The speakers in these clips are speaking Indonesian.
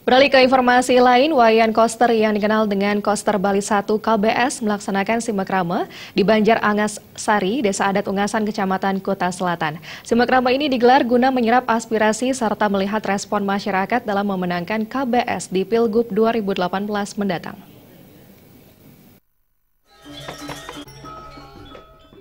Beralih ke informasi lain, Wayan Koster yang dikenal dengan Koster Bali 1 KBS melaksanakan simakrama di Banjar Angas Sari, Desa Adat Ungasan, Kecamatan Kuta Selatan. Simakrama ini digelar guna menyerap aspirasi serta melihat respon masyarakat dalam memenangkan KBS di Pilgub 2018 mendatang.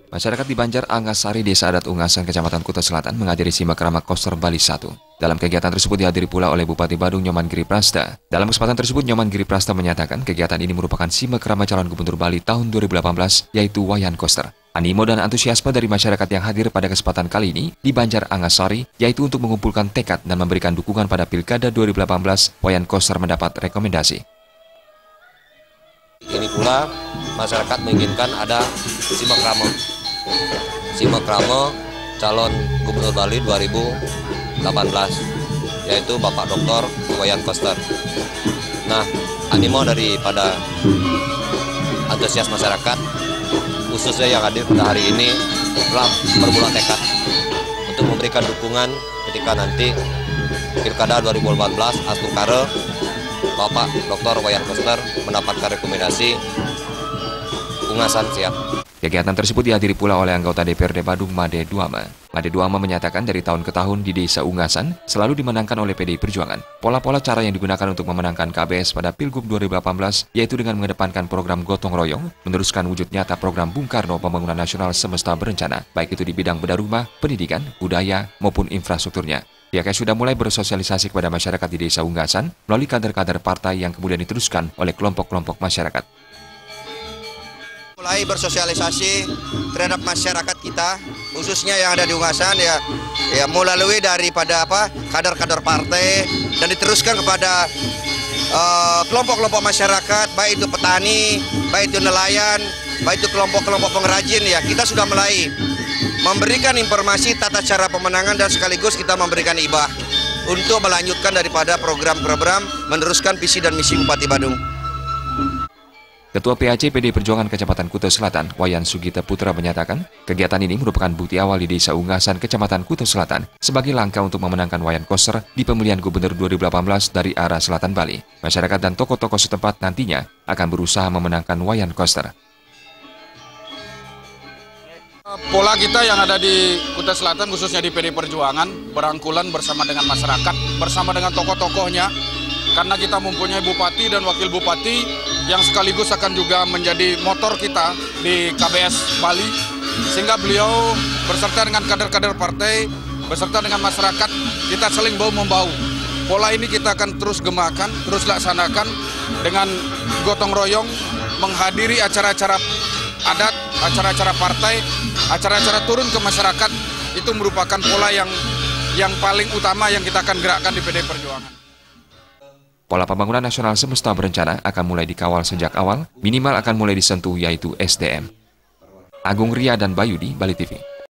Masyarakat di Banjar Angas Sari, Desa Adat Ungasan, Kecamatan Kuta Selatan menghadiri simakrama Koster Bali 1. Dalam kegiatan tersebut dihadiri pula oleh Bupati Badung Nyoman Giriprasta. Dalam kesempatan tersebut, Nyoman Giriprasta menyatakan kegiatan ini merupakan simakrama calon Gubernur Bali tahun 2018, yaitu Wayan Koster. Animo dan antusiasme dari masyarakat yang hadir pada kesempatan kali ini di Banjar Angas Sari, yaitu untuk mengumpulkan tekad dan memberikan dukungan pada Pilkada 2018, Wayan Koster mendapat rekomendasi. Ini pula masyarakat menginginkan ada simakrama calon Gubernur Bali 2018, yaitu Bapak Dr. Wayan Koster. Nah, animo daripada antusias masyarakat, khususnya yang hadir pada hari ini, telah bermula tekad untuk memberikan dukungan ketika nanti Pilkada 2018 atau kare Bapak Dr. Wayan Koster mendapatkan rekomendasi Ungasan siap. Kegiatan tersebut dihadiri pula oleh anggota DPRD Badung Made Duama. Made Duama menyatakan dari tahun ke tahun di Desa Ungasan selalu dimenangkan oleh PDI Perjuangan. Pola-pola cara yang digunakan untuk memenangkan KBS pada Pilgub 2018 yaitu dengan mengedepankan program gotong royong, meneruskan wujud nyata program Bung Karno Pembangunan Nasional Semesta Berencana, baik itu di bidang bedah rumah, pendidikan, budaya, maupun infrastrukturnya. Pihaknya sudah mulai bersosialisasi kepada masyarakat di Desa Ungasan melalui kader-kader partai yang kemudian diteruskan oleh kelompok-kelompok masyarakat. Mulai bersosialisasi terhadap masyarakat kita, khususnya yang ada di Ungasan ya melalui daripada kader-kader partai dan diteruskan kepada kelompok-kelompok masyarakat, baik itu petani, baik itu nelayan, baik itu kelompok-kelompok pengrajin ya. Kita sudah mulai memberikan informasi tata cara pemenangan dan sekaligus kita memberikan hibah untuk melanjutkan daripada program-program meneruskan visi dan misi Bupati Badung. Ketua PAC PDI Perjuangan Kecamatan Kuta Selatan, Wayan Sugita Putra menyatakan, kegiatan ini merupakan bukti awal di Desa Ungasan, Kecamatan Kuta Selatan, sebagai langkah untuk memenangkan Wayan Koster di pemilihan Gubernur 2018 dari arah selatan Bali. Masyarakat dan tokoh-tokoh setempat nantinya akan berusaha memenangkan Wayan Koster. Pola kita yang ada di Kuta Selatan, khususnya di PDI Perjuangan, berangkulan bersama dengan masyarakat, bersama dengan tokoh-tokohnya, karena kita mempunyai bupati dan wakil bupati yang sekaligus akan juga menjadi motor kita di KBS Bali, sehingga beliau beserta dengan kader-kader partai, beserta dengan masyarakat, kita saling bahu-membahu. Pola ini kita akan terus gemakan, terus laksanakan dengan gotong royong, menghadiri acara-acara adat, acara-acara partai, acara-acara turun ke masyarakat. Itu merupakan pola yang paling utama yang kita akan gerakkan di PDI Perjuangan. Pola pembangunan nasional semesta berencana akan mulai dikawal sejak awal, minimal akan mulai disentuh yaitu SDM. Agung Ria dan Bayudi, Bali TV.